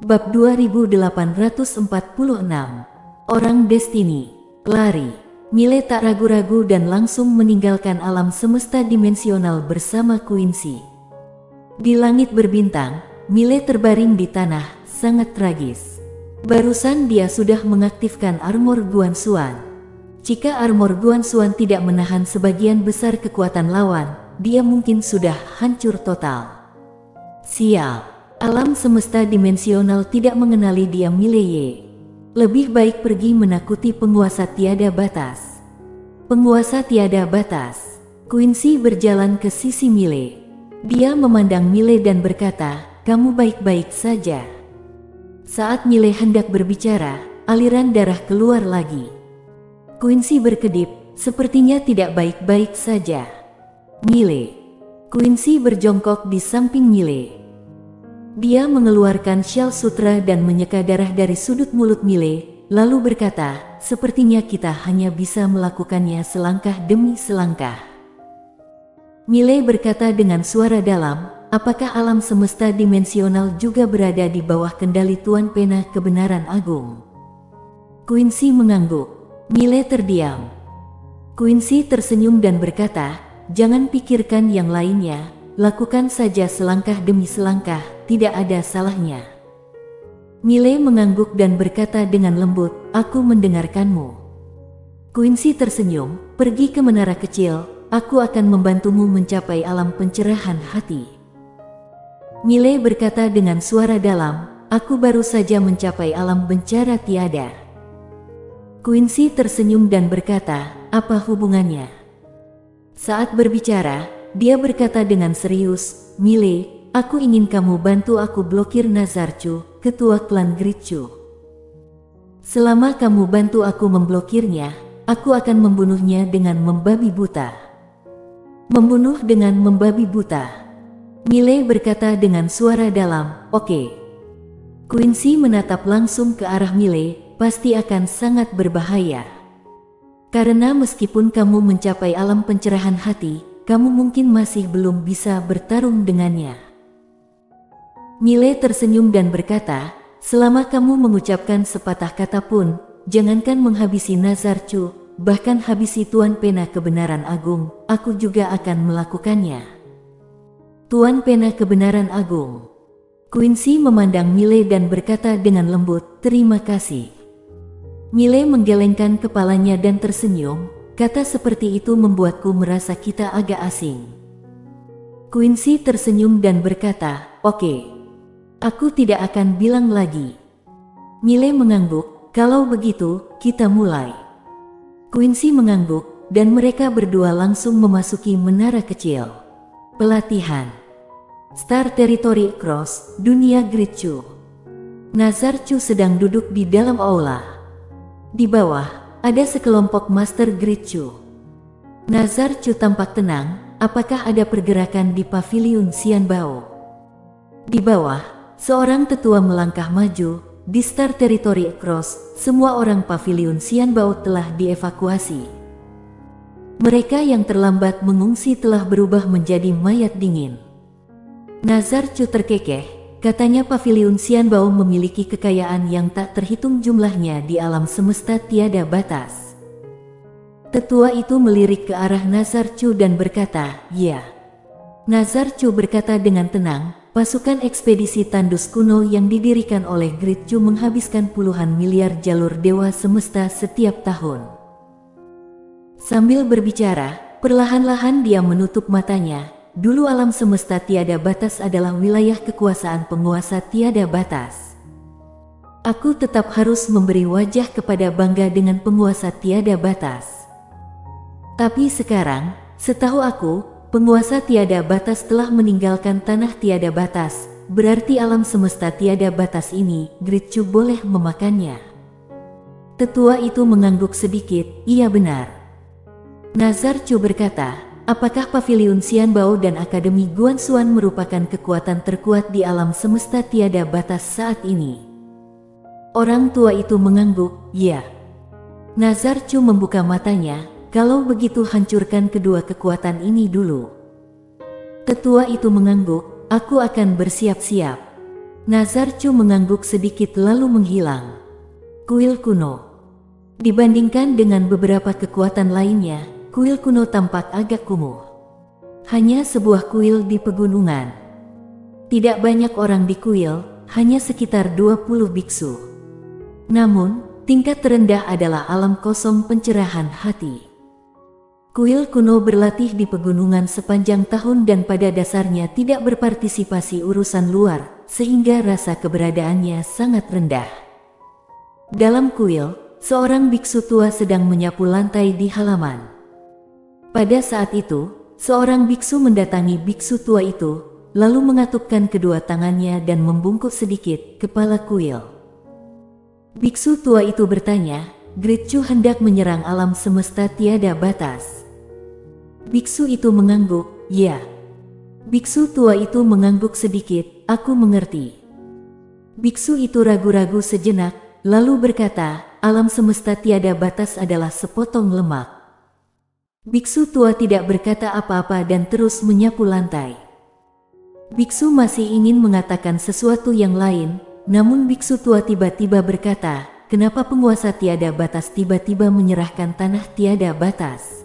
Bab 2846. Orang Destiny. Lari. Mile tak ragu-ragu dan langsung meninggalkan alam semesta dimensional bersama Quincy. Di langit berbintang, Mile terbaring di tanah, sangat tragis. Barusan dia sudah mengaktifkan armor Guanxuan. Jika armor Guanxuan tidak menahan sebagian besar kekuatan lawan, dia mungkin sudah hancur total. Sial. Alam semesta dimensional tidak mengenali dia Mileye. Lebih baik pergi menakuti penguasa tiada batas. Penguasa tiada batas. Quincy berjalan ke sisi Mile. Dia memandang Mile dan berkata, "Kamu baik-baik saja?" Saat Mile hendak berbicara, aliran darah keluar lagi. Quincy berkedip, sepertinya tidak baik-baik saja. Mile. Quincy berjongkok di samping Mile. Dia mengeluarkan syal sutra dan menyeka darah dari sudut mulut Mile, lalu berkata, "Sepertinya kita hanya bisa melakukannya selangkah demi selangkah." Mile berkata dengan suara dalam, "Apakah alam semesta dimensional juga berada di bawah kendali Tuan Pena Kebenaran Agung?" Quincy mengangguk. Mile terdiam. Quincy tersenyum dan berkata, "Jangan pikirkan yang lainnya, lakukan saja selangkah demi selangkah, tidak ada salahnya." Mile mengangguk dan berkata dengan lembut, "Aku mendengarkanmu." Quincy tersenyum, "Pergi ke menara kecil, aku akan membantumu mencapai alam pencerahan hati." Mile berkata dengan suara dalam, "Aku baru saja mencapai alam bencana tiada." Quincy tersenyum dan berkata, "Apa hubungannya?" Saat berbicara, dia berkata dengan serius, "Mile, aku ingin kamu bantu aku blokir Nazarcu, ketua klan Gritchu. Selama kamu bantu aku memblokirnya, aku akan membunuhnya dengan membabi buta." "Membunuh dengan membabi buta?" Mile berkata dengan suara dalam, "Oke." Quincy menatap langsung ke arah Mile, "Pasti akan sangat berbahaya. Karena meskipun kamu mencapai alam pencerahan hati, kamu mungkin masih belum bisa bertarung dengannya." Mile tersenyum dan berkata, "Selama kamu mengucapkan sepatah kata pun, jangankan menghabisi Nazarcu, bahkan habisi Tuan Pena Kebenaran Agung, aku juga akan melakukannya." "Tuan Pena Kebenaran Agung." Quincy memandang Mile dan berkata dengan lembut, "Terima kasih." Mile menggelengkan kepalanya dan tersenyum. Kata seperti itu membuatku merasa kita agak asing. Quincy tersenyum dan berkata, "Oke. Aku tidak akan bilang lagi." Mile mengangguk, "Kalau begitu, kita mulai." Quincy mengangguk, dan mereka berdua langsung memasuki menara kecil. Pelatihan. Star Territory Cross, dunia Gritchu. Nazarcu sedang duduk di dalam aula. Di bawah, ada sekelompok Master Gritchu. Nazarcu tampak tenang. Apakah ada pergerakan di paviliun Xianbao? Di bawah, seorang tetua melangkah maju. Di Star Territory Cross, semua orang paviliun Xianbao telah dievakuasi. Mereka yang terlambat mengungsi telah berubah menjadi mayat dingin. Nazarcu terkekeh. Katanya paviliun Xianbao memiliki kekayaan yang tak terhitung jumlahnya di alam semesta tiada batas. Tetua itu melirik ke arah Nazarcu dan berkata, "Ya." Nazarcu berkata dengan tenang, "Pasukan ekspedisi tandus kuno yang didirikan oleh Gritchu menghabiskan puluhan miliar jalur dewa semesta setiap tahun." Sambil berbicara, perlahan-lahan dia menutup matanya. Dulu alam semesta tiada batas adalah wilayah kekuasaan penguasa tiada batas. Aku tetap harus memberi wajah kepada bangga dengan penguasa tiada batas. Tapi sekarang, setahu aku, penguasa tiada batas telah meninggalkan tanah tiada batas, berarti alam semesta tiada batas ini, Gritchu boleh memakannya. Tetua itu mengangguk sedikit, "Iya benar." Nazarcu berkata, "Apakah paviliun Xianbao dan Akademi Guanxuan merupakan kekuatan terkuat di alam semesta tiada batas saat ini?" Orang tua itu mengangguk, "Ya." Nazarcu membuka matanya, "Kalau begitu hancurkan kedua kekuatan ini dulu." Tetua itu mengangguk, "Aku akan bersiap-siap." Nazarcu mengangguk sedikit lalu menghilang. Kuil kuno. Dibandingkan dengan beberapa kekuatan lainnya, kuil kuno tampak agak kumuh. Hanya sebuah kuil di pegunungan. Tidak banyak orang di kuil, hanya sekitar 20 biksu. Namun, tingkat terendah adalah alam kosong pencerahan hati. Kuil kuno berlatih di pegunungan sepanjang tahun dan pada dasarnya tidak berpartisipasi urusan luar, sehingga rasa keberadaannya sangat rendah. Dalam kuil, seorang biksu tua sedang menyapu lantai di halaman. Pada saat itu, seorang biksu mendatangi biksu tua itu, lalu mengatupkan kedua tangannya dan membungkuk sedikit kepala kuil. Biksu tua itu bertanya, Gritchu hendak menyerang alam semesta tiada batas. Biksu itu mengangguk, ya. Biksu tua itu mengangguk sedikit, aku mengerti. Biksu itu ragu-ragu sejenak, lalu berkata, alam semesta tiada batas adalah sepotong lemak. Biksu tua tidak berkata apa-apa dan terus menyapu lantai. Biksu masih ingin mengatakan sesuatu yang lain, namun biksu tua tiba-tiba berkata, kenapa penguasa tiada batas tiba-tiba menyerahkan tanah tiada batas?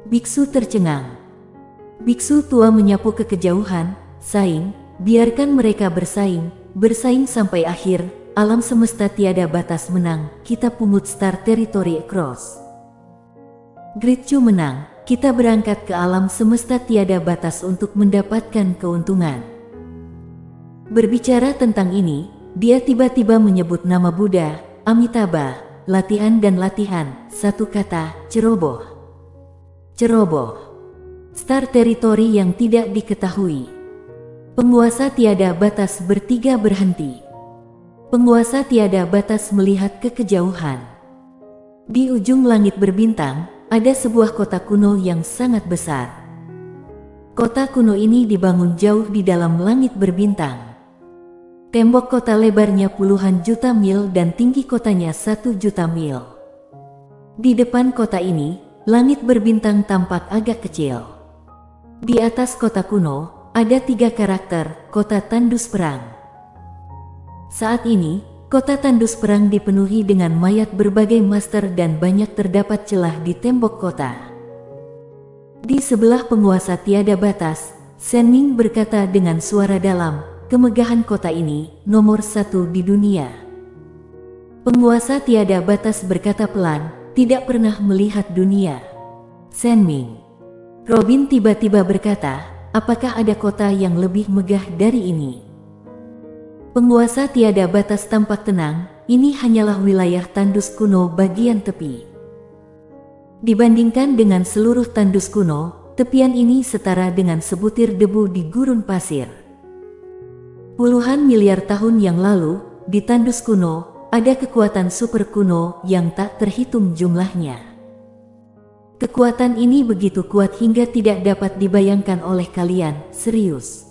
Biksu tercengang. Biksu tua menyapu ke kejauhan, saing, biarkan mereka bersaing sampai akhir, alam semesta tiada batas menang, kita pungut Star Territory Across. Gritchu menang, kita berangkat ke alam semesta tiada batas untuk mendapatkan keuntungan. Berbicara tentang ini, dia tiba-tiba menyebut nama Buddha, Amitabha, latihan dan latihan, satu kata, ceroboh. Ceroboh. Star Territory yang tidak diketahui. Penguasa tiada batas bertiga berhenti. Penguasa tiada batas melihat ke kejauhan. Di ujung langit berbintang, ada sebuah kota kuno yang sangat besar. Kota kuno ini dibangun jauh di dalam langit berbintang. Tembok kota lebarnya puluhan juta mil dan tinggi kotanya 1 juta mil. Di depan kota ini, langit berbintang tampak agak kecil. Di atas kota kuno, ada 3 karakter, kota tandus perang. Saat ini, kota tandus perang dipenuhi dengan mayat berbagai master dan banyak terdapat celah di tembok kota. Di sebelah penguasa tiada batas, Senming berkata dengan suara dalam, kemegahan kota ini, nomor 1 di dunia. Penguasa tiada batas berkata pelan, tidak pernah melihat dunia. Senming. Robin tiba-tiba berkata, apakah ada kota yang lebih megah dari ini? Penguasa tiada batas tampak tenang, ini hanyalah wilayah tandus kuno bagian tepi. Dibandingkan dengan seluruh tandus kuno, tepian ini setara dengan sebutir debu di gurun pasir. Puluhan miliar tahun yang lalu, di tandus kuno, ada kekuatan super kuno yang tak terhitung jumlahnya. Kekuatan ini begitu kuat hingga tidak dapat dibayangkan oleh kalian, serius.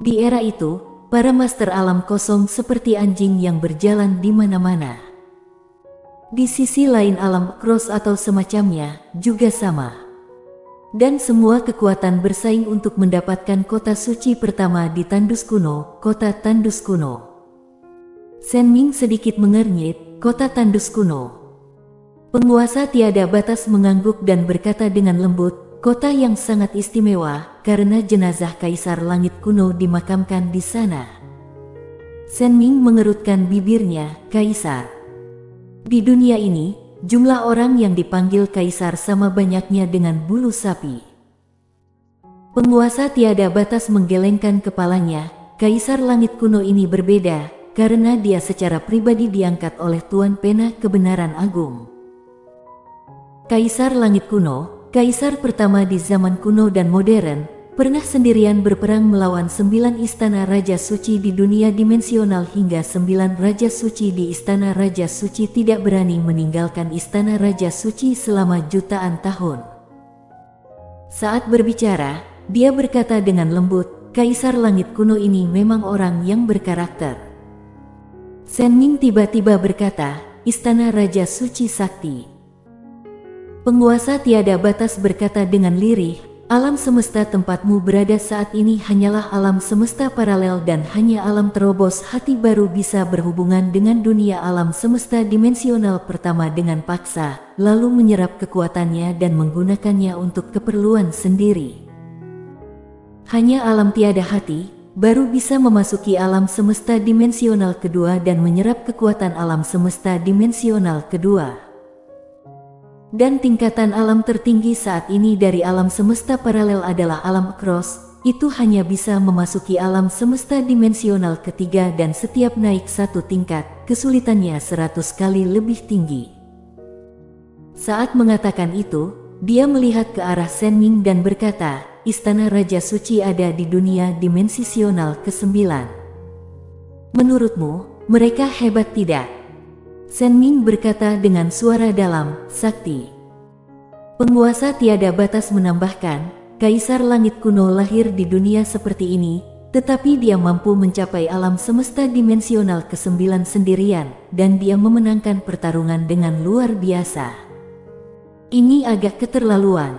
Di era itu, para master alam kosong seperti anjing yang berjalan di mana-mana. Di sisi lain alam cross atau semacamnya juga sama. Dan semua kekuatan bersaing untuk mendapatkan kota suci pertama di tandus kuno, kota tandus kuno. Senming sedikit mengernyit, kota tandus kuno. Penguasa tiada batas mengangguk dan berkata dengan lembut, kota yang sangat istimewa, karena jenazah Kaisar Langit Kuno dimakamkan di sana. Senming mengerutkan bibirnya, Kaisar. Di dunia ini, jumlah orang yang dipanggil Kaisar sama banyaknya dengan bulu sapi. Penguasa tiada batas menggelengkan kepalanya, Kaisar Langit Kuno ini berbeda, karena dia secara pribadi diangkat oleh Tuan Pena Kebenaran Agung. Kaisar Langit Kuno, Kaisar pertama di zaman kuno dan modern, pernah sendirian berperang melawan 9 istana Raja Suci di dunia dimensional hingga 9 Raja Suci di Istana Raja Suci tidak berani meninggalkan Istana Raja Suci selama jutaan tahun. Saat berbicara, dia berkata dengan lembut, Kaisar Langit Kuno ini memang orang yang berkarakter. Senming tiba-tiba berkata, Istana Raja Suci Sakti. Penguasa tiada batas berkata dengan lirih, alam semesta tempatmu berada saat ini hanyalah alam semesta paralel dan hanya alam terobos hati baru bisa berhubungan dengan dunia alam semesta dimensional pertama dengan paksa, lalu menyerap kekuatannya dan menggunakannya untuk keperluan sendiri. Hanya alam tiada hati baru bisa memasuki alam semesta dimensional kedua dan menyerap kekuatan alam semesta dimensional kedua. Dan tingkatan alam tertinggi saat ini dari alam semesta paralel adalah alam cross, itu hanya bisa memasuki alam semesta dimensional ketiga dan setiap naik satu tingkat, kesulitannya 100 kali lebih tinggi. Saat mengatakan itu, dia melihat ke arah Sen Ming dan berkata, Istana Raja Suci ada di dunia dimensional ke-9. Menurutmu, mereka hebat tidak? Sen Ming berkata dengan suara dalam, sakti. Penguasa tiada batas menambahkan, Kaisar Langit kuno lahir di dunia seperti ini, tetapi dia mampu mencapai alam semesta dimensional ke-9 sendirian, dan dia memenangkan pertarungan dengan luar biasa. Ini agak keterlaluan.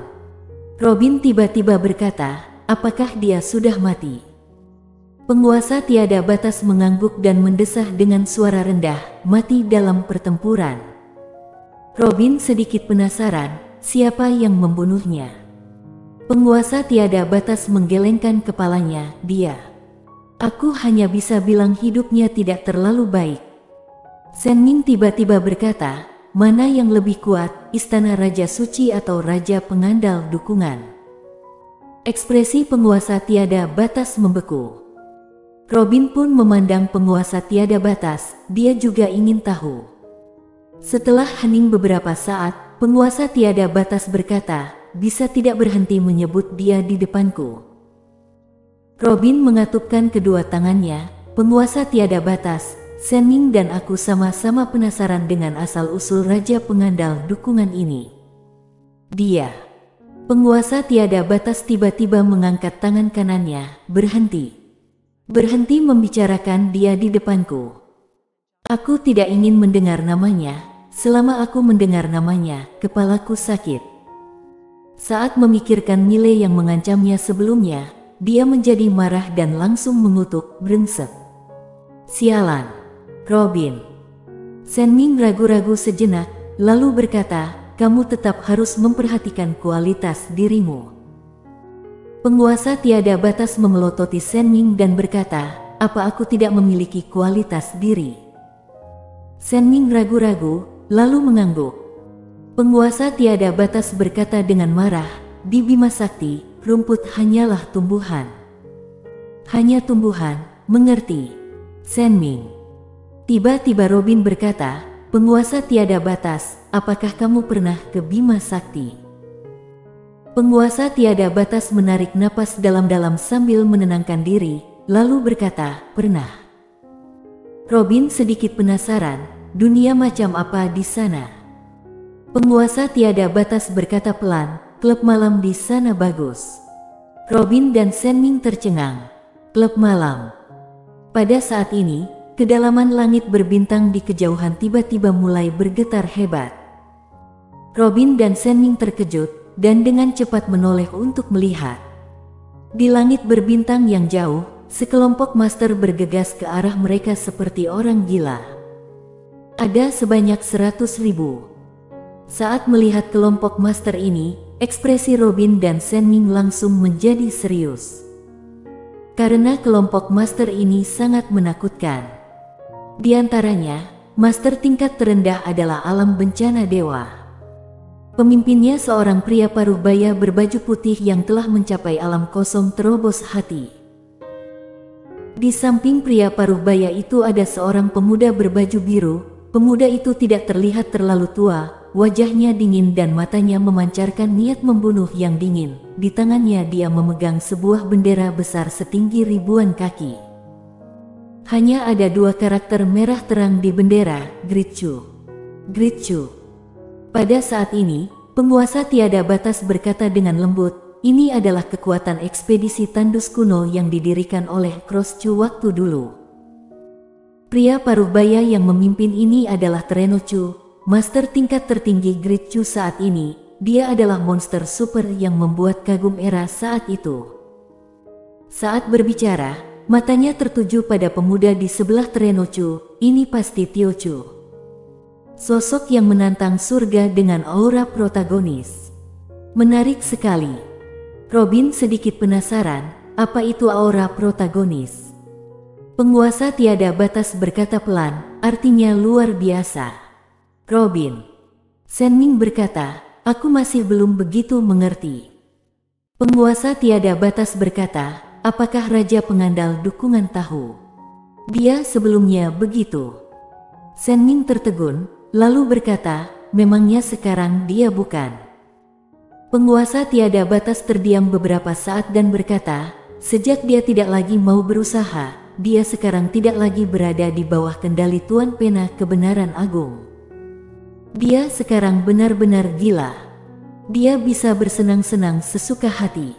Robin tiba-tiba berkata, apakah dia sudah mati? Penguasa tiada batas mengangguk dan mendesah dengan suara rendah, mati dalam pertempuran. Robin sedikit penasaran, siapa yang membunuhnya? Penguasa tiada batas menggelengkan kepalanya, dia. Aku hanya bisa bilang hidupnya tidak terlalu baik. Sen Ming tiba-tiba berkata, mana yang lebih kuat, Istana Raja Suci atau Raja Pengandal Dukungan? Ekspresi penguasa tiada batas membeku. Robin pun memandang penguasa tiada batas, dia juga ingin tahu. Setelah hening beberapa saat, penguasa tiada batas berkata, bisa tidak berhenti menyebut dia di depanku. Robin mengatupkan kedua tangannya, penguasa tiada batas, Sen Ming dan aku sama-sama penasaran dengan asal-usul Raja Pengandal Dukungan ini. Dia. Penguasa tiada batas tiba-tiba mengangkat tangan kanannya, berhenti. Berhenti membicarakan dia di depanku. Aku tidak ingin mendengar namanya, selama aku mendengar namanya, kepalaku sakit. Saat memikirkan nilai yang mengancamnya sebelumnya, dia menjadi marah dan langsung mengutuk, brengsek. Sialan, Robin. Sen Ming ragu-ragu sejenak, lalu berkata, kamu tetap harus memperhatikan kualitas dirimu. Penguasa tiada batas memelototi Sen Ming dan berkata, apa aku tidak memiliki kualitas diri? Sen Ming ragu-ragu, lalu mengangguk. Penguasa tiada batas berkata dengan marah, di Bima Sakti, rumput hanyalah tumbuhan. Hanya tumbuhan, mengerti? Sen Ming. Tiba-tiba Robin berkata, penguasa tiada batas, apakah kamu pernah ke Bima Sakti? Penguasa tiada batas menarik napas dalam-dalam sambil menenangkan diri, lalu berkata, pernah. Robin sedikit penasaran, dunia macam apa di sana? Penguasa tiada batas berkata pelan, klub malam di sana bagus. Robin dan Sen Ming tercengang. Klub malam. Pada saat ini, kedalaman langit berbintang di kejauhan tiba-tiba mulai bergetar hebat. Robin dan Sen Ming terkejut, dan dengan cepat menoleh untuk melihat. Di langit berbintang yang jauh, sekelompok master bergegas ke arah mereka seperti orang gila. Ada sebanyak 100.000. Saat melihat kelompok master ini, ekspresi Robin dan Sen Ming langsung menjadi serius. Karena kelompok master ini sangat menakutkan. Di antaranya, master tingkat terendah adalah alam bencana dewa. Pemimpinnya seorang pria paruh baya berbaju putih yang telah mencapai alam kosong terobos hati. Di samping pria paruh baya itu ada seorang pemuda berbaju biru. Pemuda itu tidak terlihat terlalu tua, wajahnya dingin dan matanya memancarkan niat membunuh yang dingin. Di tangannya dia memegang sebuah bendera besar setinggi ribuan kaki. Hanya ada dua karakter merah terang di bendera, Gritchu. Gritchu. Pada saat ini, penguasa tiada batas berkata dengan lembut, ini adalah kekuatan ekspedisi tandus kuno yang didirikan oleh Crosschu waktu dulu. Pria paruh baya yang memimpin ini adalah Trenno Chu, master tingkat tertinggi Gritchu saat ini. dia adalah monster super yang membuat kagum era saat itu. Saat berbicara, matanya tertuju pada pemuda di sebelah Trennochu, ini pasti Tiochu. Sosok yang menantang surga dengan aura protagonis. Menarik sekali. Robin sedikit penasaran, apa itu aura protagonis? Penguasa tiada batas berkata pelan, artinya luar biasa. Robin. Senming berkata, aku masih belum begitu mengerti. Penguasa tiada batas berkata, apakah Raja Pengandal Dukungan tahu? Dia sebelumnya begitu. Senming tertegun, lalu berkata, memangnya sekarang dia bukan? Penguasa tiada batas terdiam beberapa saat dan berkata, sejak dia tidak lagi mau berusaha, dia sekarang tidak lagi berada di bawah kendali Tuan Pena Kebenaran Agung. Dia sekarang benar-benar gila. Dia bisa bersenang-senang sesuka hati.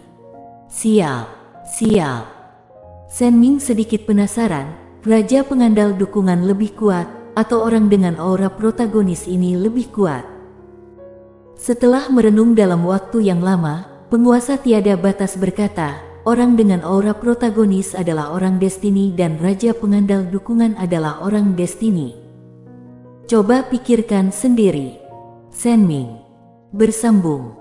Sial. Senming sedikit penasaran, Raja Pengandal Dukungan lebih kuat, atau orang dengan aura protagonis ini lebih kuat? Setelah merenung dalam waktu yang lama, penguasa tiada batas berkata, orang dengan aura protagonis adalah orang destiny dan Raja Pengandal Dukungan adalah orang destiny. Coba pikirkan sendiri. Senming bersambung.